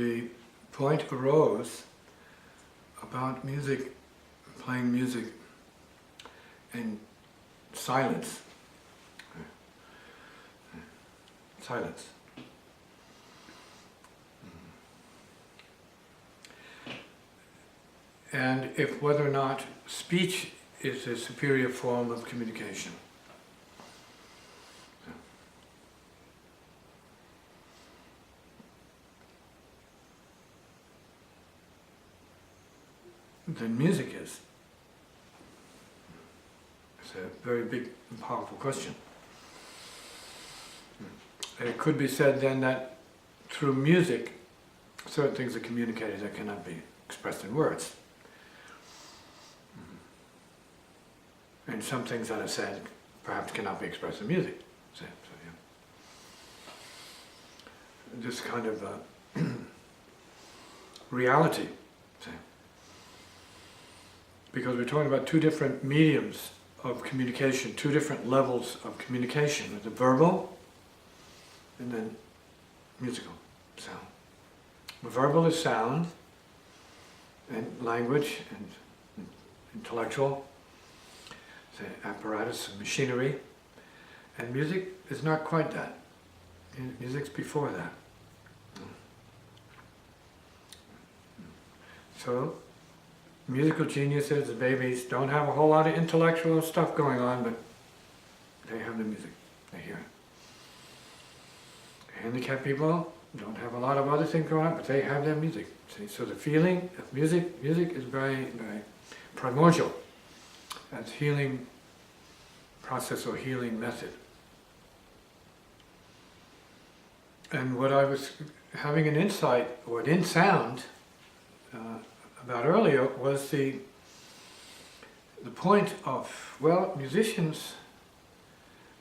the point arose about music, playing music in silence. Silence. And if whether or not speech is a superior form of communication. Then music is. It's a very big and powerful question. It could be said then that through music, certain things are communicated that cannot be expressed in words. And some things that are said perhaps cannot be expressed in music. So, yeah. This kind of reality. So. Because we're talking about two different mediums of communication, two different levels of communication. The verbal and then musical sound. Verbal is sound and language and intellectual, say, apparatus and machinery, and music is not quite that. Music's before that. So, musical geniuses, the babies, don't have a whole lot of intellectual stuff going on, but they have the music, they hear it. Handicapped people don't have a lot of other things going on, but they have their music. See? So the feeling of music is very, very primordial as healing process or healing method. And what I was having an insight, or in sound, about earlier was the point of, well, musicians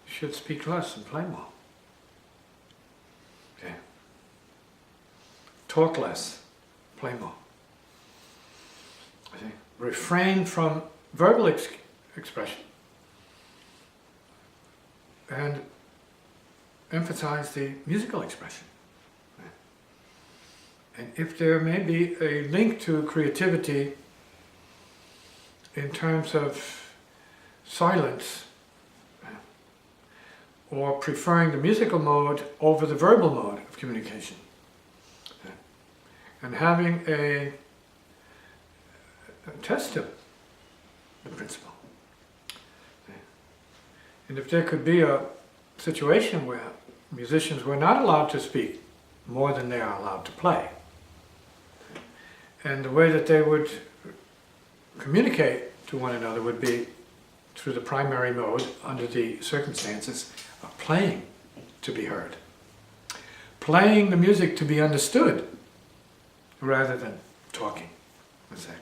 should speak less and play more. Okay. Talk less, play more. Okay. Refrain from verbal expression and emphasize the musical expression. And if there may be a link to creativity in terms of silence, or preferring the musical mode over the verbal mode of communication, and having a test of the principle. And if there could be a situation where musicians were not allowed to speak more than they are allowed to play, and the way that they would communicate to one another would be through the primary mode under the circumstances of playing to be heard. Playing the music to be understood rather than talking, let's say.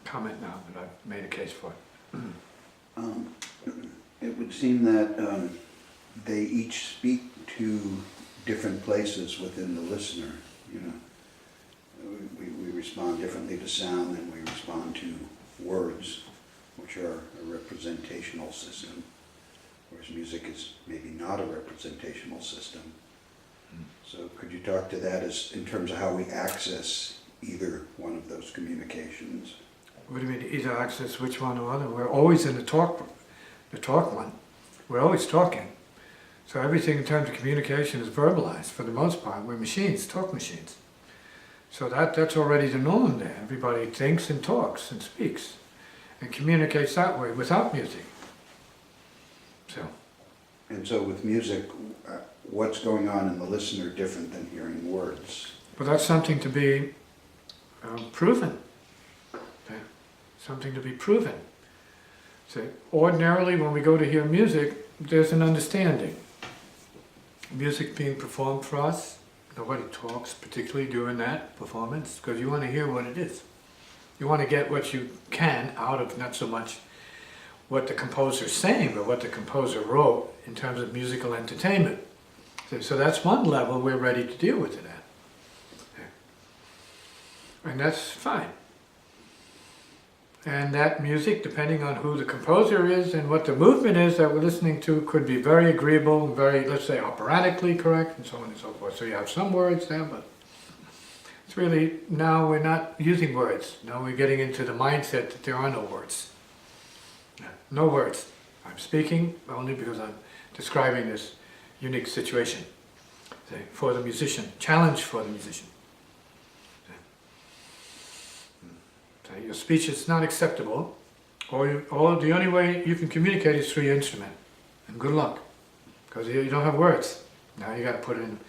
Comment now that I've made a case for it. It would seem that they each speak to different places within the listener. You know, we respond differently to sound than we respond to words, which are a representational system, whereas music is maybe not a representational system. So could you talk to that as in terms of how we access either one of those communications? What do you mean, either access which one or other? We're always in the talk one. We're always talking. So everything in terms of communication is verbalized for the most part. We're machines, talk machines. So that's already the norm there. Everybody thinks and talks and speaks and communicates that way without music. And so with music, what's going on in the listener different than hearing words? But that's something to be proven. Okay? Something to be proven. So ordinarily when we go to hear music, there's an understanding. Music being performed for us, nobody talks particularly during that performance because you want to hear what it is. You want to get what you can out of not so much what the composer's saying, but what the composer wrote in terms of musical entertainment. So that's one level we're ready to deal with it at. And that's fine. And that music, depending on who the composer is and what the movement is that we're listening to, could be very agreeable, very, let's say, operatically correct, and so on and so forth. So you have some words there, but it's really, now we're not using words. Now we're getting into the mindset that there are no words. No words. I'm speaking only because I'm describing this unique situation for the musician, challenge for the musician. Your speech is not acceptable, or the only way you can communicate is through your instrument. And good luck, because you don't have words. Now you got to put in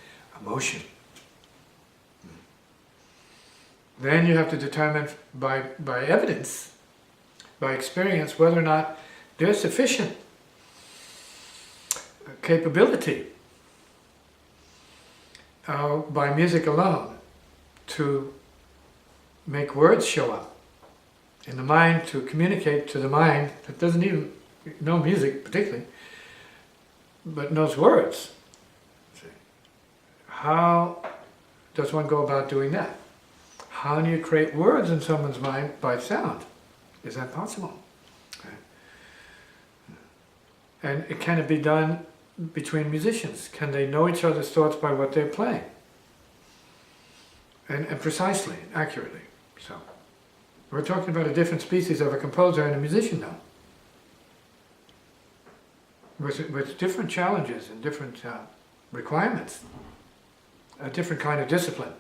emotion. Then you have to determine by evidence, by experience, whether or not there's sufficient capability by music alone to make words show up in the mind, to communicate to the mind that doesn't even know music particularly, but knows words. How does one go about doing that? How do you create words in someone's mind by sound? Is that possible? Okay. And can it be done between musicians? Can they know each other's thoughts by what they're playing? And precisely, accurately. So, we're talking about a different species of a composer and a musician now. With different challenges and different requirements. A different kind of discipline.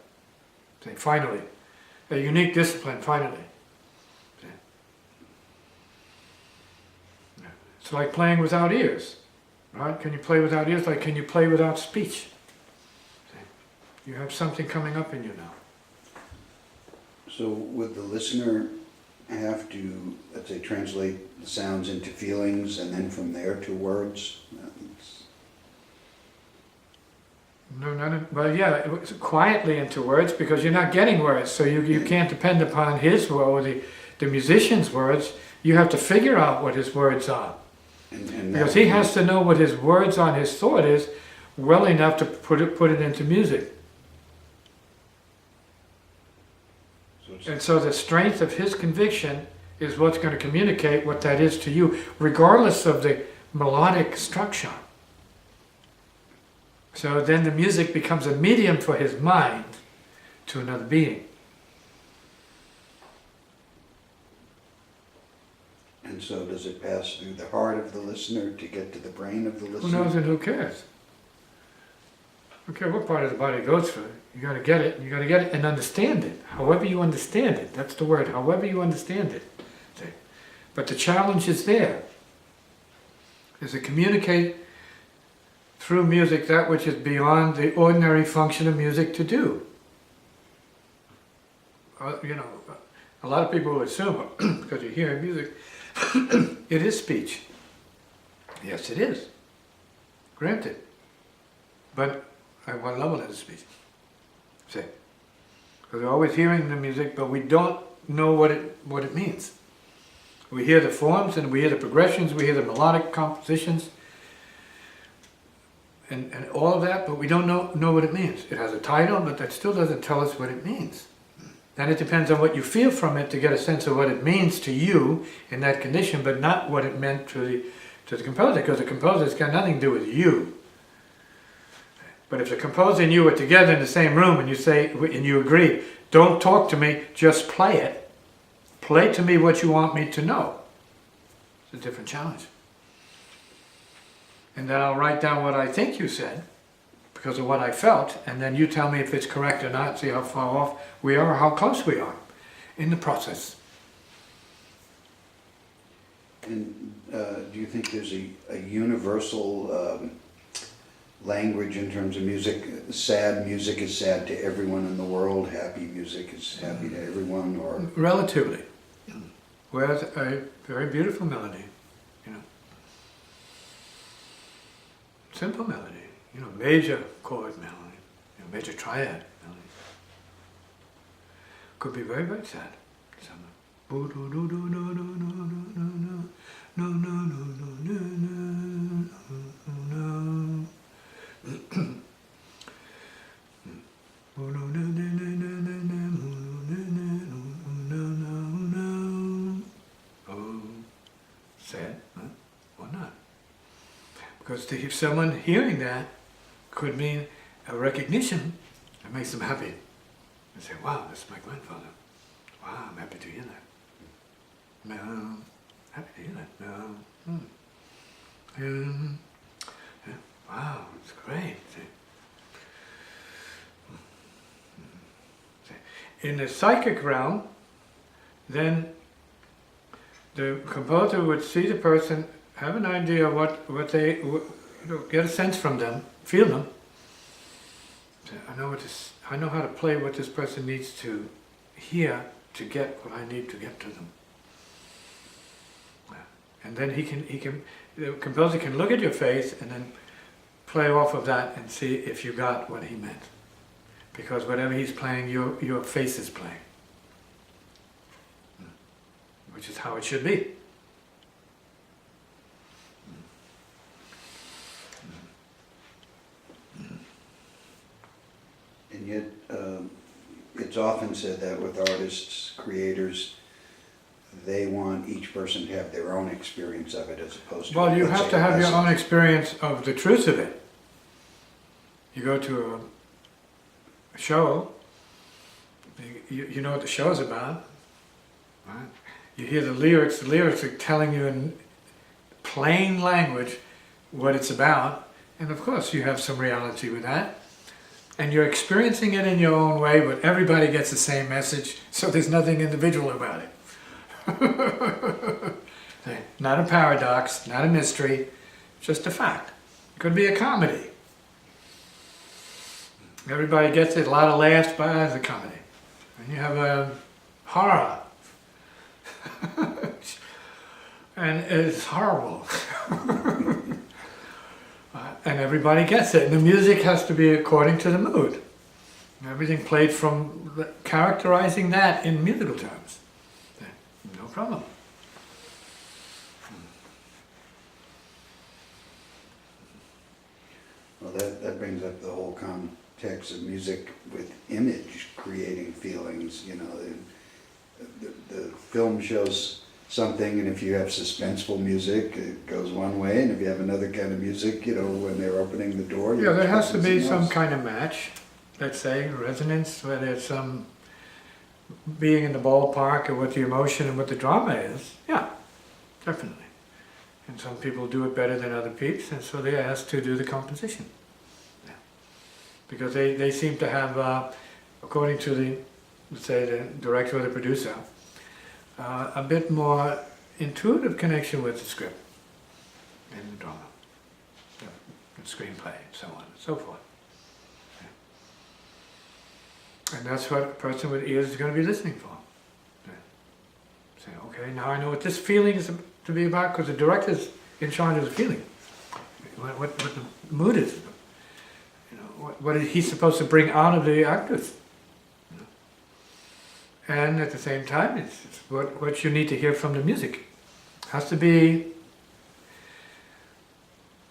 Say, finally. A unique discipline, finally. It's like playing without ears. Right? Can you play without ears? Like, can you play without speech? You have something coming up in you now. So would the listener have to, let's say, translate the sounds into feelings and then from there to words? Well, yeah, it's quietly into words, because you're not getting words, so you can't depend upon his or the musician's words. You have to figure out what his words are. And because he has to know what his words on his thought is well enough to put it into music. And so the strength of his conviction is what's going to communicate what that is to you, regardless of the melodic structure. So then the music becomes a medium for his mind to another being. And so does it pass through the heart of the listener to get to the brain of the listener? Who knows and who cares? I don't care what part of the body it goes through. You got to get it. You got to get it and understand it. However you understand it. That's the word. However you understand it. See? But the challenge is there. Is to communicate through music that which is beyond the ordinary function of music to do. A lot of people will assume, because you're hearing music, it is speech. Yes, it is. Granted. But at what level is speech? See? Because we're always hearing the music, but we don't know what it means. We hear the forms, and we hear the progressions, we hear the melodic compositions, and all of that, but we don't know what it means. It has a title, but that still doesn't tell us what it means. Then it depends on what you feel from it to get a sense of what it means to you in that condition, but not what it meant to the composer, because the composer's got nothing to do with you. But if the composer and you are together in the same room and you say, and you agree, don't talk to me, just play it. Play to me what you want me to know. It's a different challenge. And then I'll write down what I think you said, because of what I felt, and then you tell me if it's correct or not, see how far off we are, or how close we are in the process. And do you think there's a universal language in terms of music? Sad music is sad to everyone in the world, happy music is happy to everyone, or? Relatively. Whereas a very beautiful melody, simple melody, major chord melody, major triad melody. Could be very, very sad. because someone hearing that could mean a recognition that makes them happy. And say, wow, that's my grandfather. Wow, I'm happy to hear that. No, happy to hear that. No. Yeah, wow, it's great. In the psychic realm, then the composer would see the person, have an idea of what they, get a sense from them, feel them. Say, I know how to play what this person needs to hear to get what I need to get to them. And then the composer can look at your face and then play off of that and see if you got what he meant. Because whatever he's playing, your face is playing. Which is how it should be. And yet, it's often said that with artists, creators, they want each person to have their own experience of it as opposed to... Well, you have to have your own experience of the truth of it. You go to a show, you know what the show's about, right? You hear the lyrics are telling you in plain language what it's about, and of course you have some reality with that. And you're experiencing it in your own way, but everybody gets the same message, so there's nothing individual about it. Not a paradox, not a mystery, just a fact. It could be a comedy. Everybody gets it, a lot of laughs, but it's a comedy. And you have a horror. And it's horrible. And everybody gets it. And the music has to be according to the mood. Everything played from characterizing that in musical terms. No problem. Well, that brings up the whole context of music with image creating feelings. You know, the film shows something, and if you have suspenseful music, it goes one way, and if you have another kind of music, you know, when they're opening the door... Yeah, there has to be some kind of match, let's say, resonance, whether it's some being in the ballpark or what the emotion and what the drama is. Yeah, definitely. And some people do it better than other peeps, and so they're asked to do the composition. Yeah. Because they seem to have, according to the, let's say, the director or the producer, a bit more intuitive connection with the script and the drama, the screenplay, and so on and so forth. Yeah. And that's what a person with ears is going to be listening for. Yeah. Say, okay, now I know what this feeling is to be about, because the director's in charge of the feeling. What the mood is. You know, what is he supposed to bring out of the actors? And at the same time, it's what you need to hear from the music. It has to be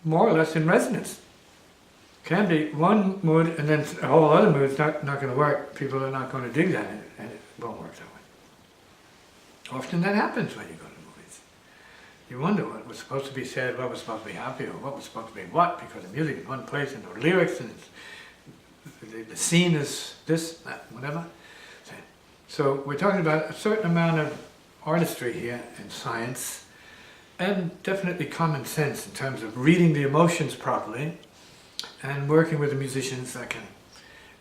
more or less in resonance. Can be one mood and then a whole other mood is not going to work. People are not going to dig that, and it won't work that way. Often that happens when you go to movies. You wonder what was supposed to be said, what was supposed to be happy, or what was supposed to be what, because the music is one place and the lyrics and the scene is this, that, whatever. So we're talking about a certain amount of artistry here and science, and definitely common sense in terms of reading the emotions properly and working with the musicians that can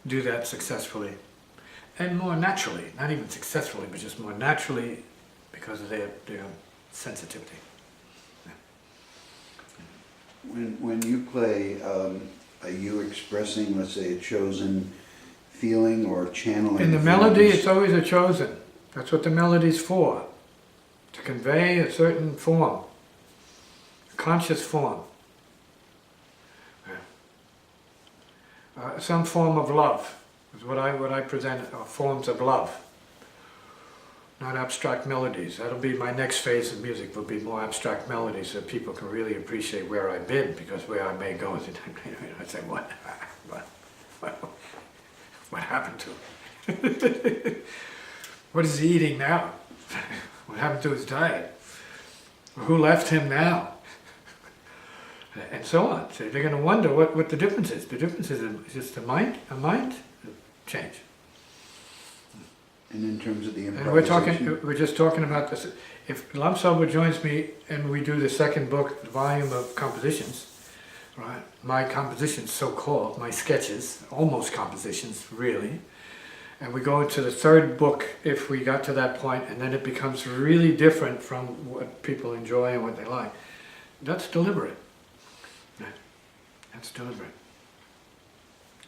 do that successfully and more naturally, not even successfully, but just more naturally because of their sensitivity. Yeah. When you play, are you expressing, let's say, a chosen feeling or channeling? In the melody, it's always a chosen. That's what the melody's for. To convey a certain form, a conscious form. Some form of love is what I present, forms of love. Not abstract melodies. That'll be my next phase of music, will be more abstract melodies so people can really appreciate where I've been, because where I may go is, I say, what happened to him? What is he eating now? What happened to his diet? Who left him now? and so on. So they're going to wonder what the difference is. The difference is just a mind change. And in terms of the And improvisation, we're just talking about this. If Warshauer joins me and we do the second book, volume of compositions, right? My compositions, so-called, my sketches, almost compositions, really. And we go into the third book if we got to that point, and then it becomes really different from what people enjoy and what they like. That's deliberate. That's deliberate.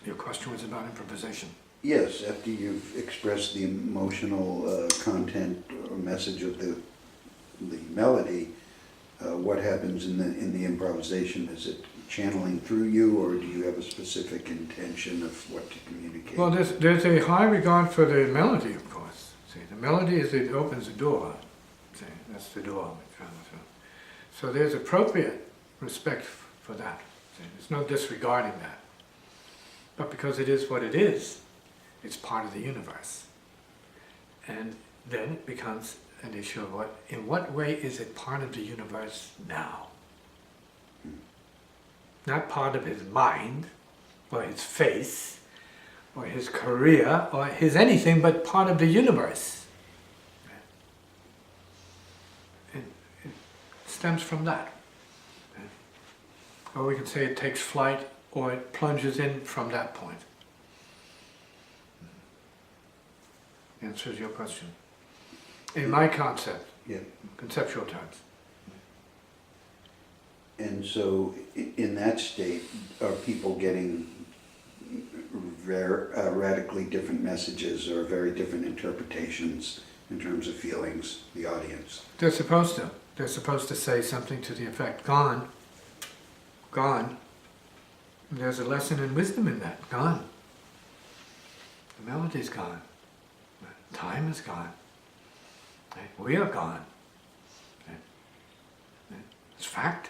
Your question was about improvisation. yes, after you've expressed the emotional content or message of the melody, what happens in the improvisation? Is it channeling through you, or do you have a specific intention of what to communicate? Well, there's a high regard for the melody, of course. See, the melody it opens the door. See, that's the door. So there's appropriate respect for that. See, there's no disregarding that. But because it is what it is, it's part of the universe. And then it becomes an issue of in what way is it part of the universe now? Not part of his mind, or his face, or his career, or his anything, but part of the universe. It stems from that. Or we can say it takes flight, or it plunges in from that point. Answers your question. In my concept, Yeah. conceptual terms. And so, in that state, are people getting radically different messages or very different interpretations in terms of feelings, the audience? They're supposed to. They're supposed to say something to the effect, gone, gone. There's a lesson in wisdom in that, gone. The melody's gone. Time is gone. We are gone. It's fact.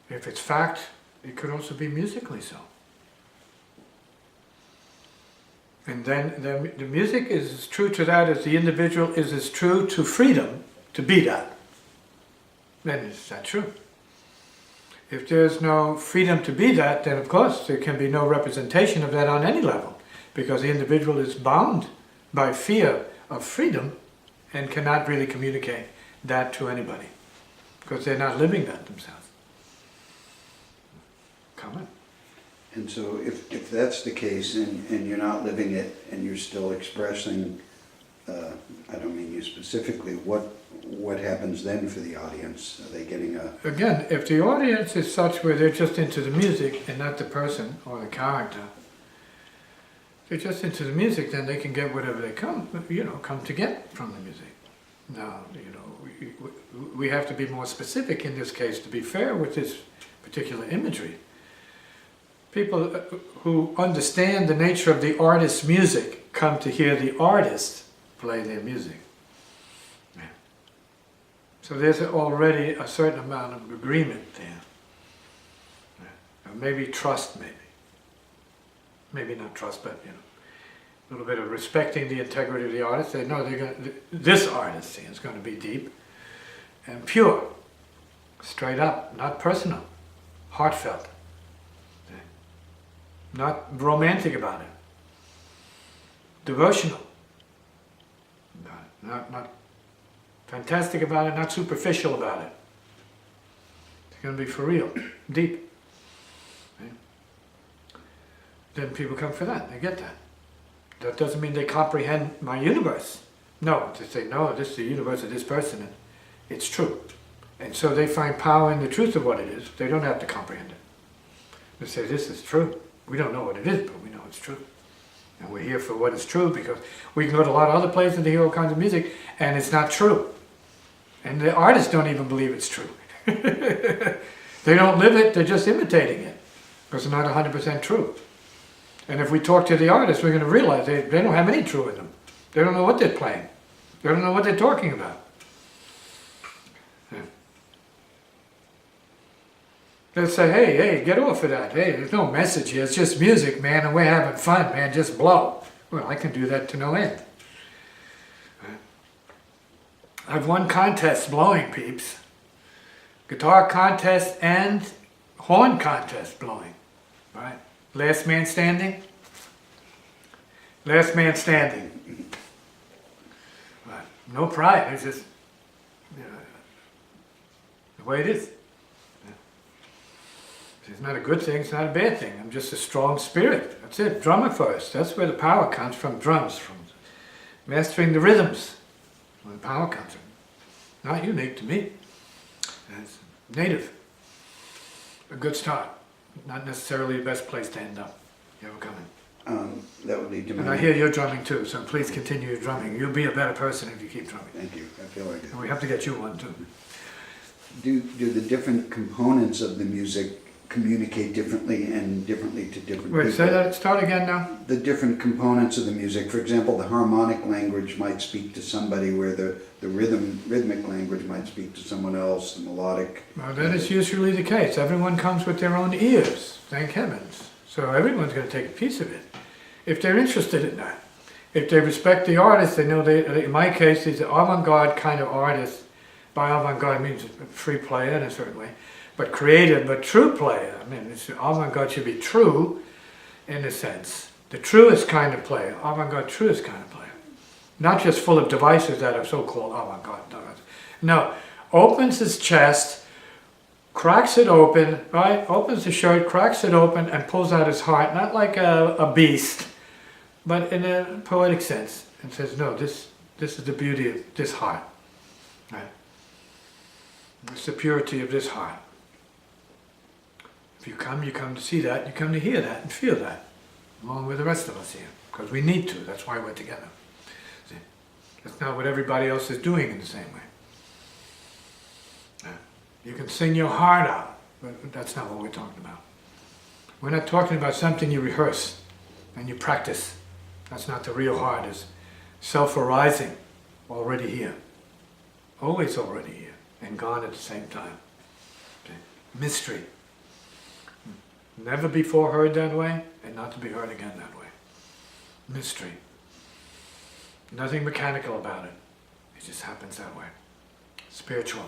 If it's fact, it could also be musically so. And then the music is as true to that as the individual is as true to freedom to be that. Then is that true? If there's no freedom to be that, then of course there can be no representation of that on any level, because the individual is bound by fear of freedom and cannot really communicate that to anybody, because they're not living that themselves. Come on. And so if that's the case and you're not living it and you're still expressing, I don't mean you specifically, what happens then for the audience? Are they getting a... Again, if the audience is such where they're just into the music and not the person or the character, if they're just into the music, then they can get whatever they come to get from the music. Now, we have to be more specific in this case to be fair with this particular imagery. People who understand the nature of the artist's music come to hear the artist play their music. Yeah. So there's already a certain amount of agreement there. Yeah. Maybe trust, maybe. Maybe not trust, but a little bit of respecting the integrity of the artist. They know this artist is going to be deep and pure, straight up, not personal, heartfelt. Not romantic about it, devotional about it, not fantastic about it, not superficial about it. It's going to be for real, deep. Right? Then people come for that, they get that. That doesn't mean they comprehend my universe. No, they say, no, this is the universe of this person, and it's true. And so they find power in the truth of what it is. They don't have to comprehend it. They say, this is true. We don't know what it is, but we know it's true. And we're here for what is true, because we can go to a lot of other places to hear all kinds of music, and it's not true. And the artists don't even believe it's true. They don't live it, they're just imitating it, because it's not 100% true. And if we talk to the artists, we're going to realize they don't have any true in them. They don't know what they're playing. They don't know what they're talking about. They'll say, hey, get off of that. Hey, there's no message here. It's just music, man, and we're having fun, man. Just blow. Well, I can do that to no end. I've won contests blowing, peeps. Guitar contest and horn contest blowing, right? Last man standing. Last man standing. Right. No pride. It's just the way it is. It's not a good thing. It's not a bad thing. I'm just a strong spirit. That's it. Drummer first. That's where the power comes from. Drums, from mastering the rhythms. Where the power comes from. Not unique to me. It's native. A good start. Not necessarily the best place to end up. You ever coming? That would lead to And my... I hear you're drumming too, so please continue your drumming. You'll be a better person if you keep drumming. Thank you. I feel like it. And we have to get you one too. Do the different components of the music communicate differently and differently to different Wait, people? say that. Start again now. The different components of the music. For example, the harmonic language might speak to somebody where the rhythmic language might speak to someone else, the melodic. Well, that is usually the case. Everyone comes with their own ears, thank heavens. So everyone's going to take a piece of it, if they're interested in that. If they respect the artist, they know in my case, these are avant-garde kind of artists. By avant-garde means a free player in a certain way, but creative, but true player. I mean, avant-garde should be true, in a sense. The truest kind of player, avant-garde truest kind of player. Not just full of devices that are so-called avant-garde. No, opens his chest, cracks it open, right? Opens the shirt, cracks it open, and pulls out his heart, not like a beast, but in a poetic sense, and says, no, this is the beauty of this heart. Right? It's the purity of this heart. If you come to see that, you come to hear that and feel that, along with the rest of us here, because we need to. That's why we're together. See? That's not what everybody else is doing in the same way. You can sing your heart out, but that's not what we're talking about. We're not talking about something you rehearse and you practice. That's not the real heart. It's self-arising, already here. Always already here, and gone at the same time. Okay? Mystery. Never before heard that way, and not to be heard again that way. Mystery. Nothing mechanical about it. It just happens that way. Spiritual.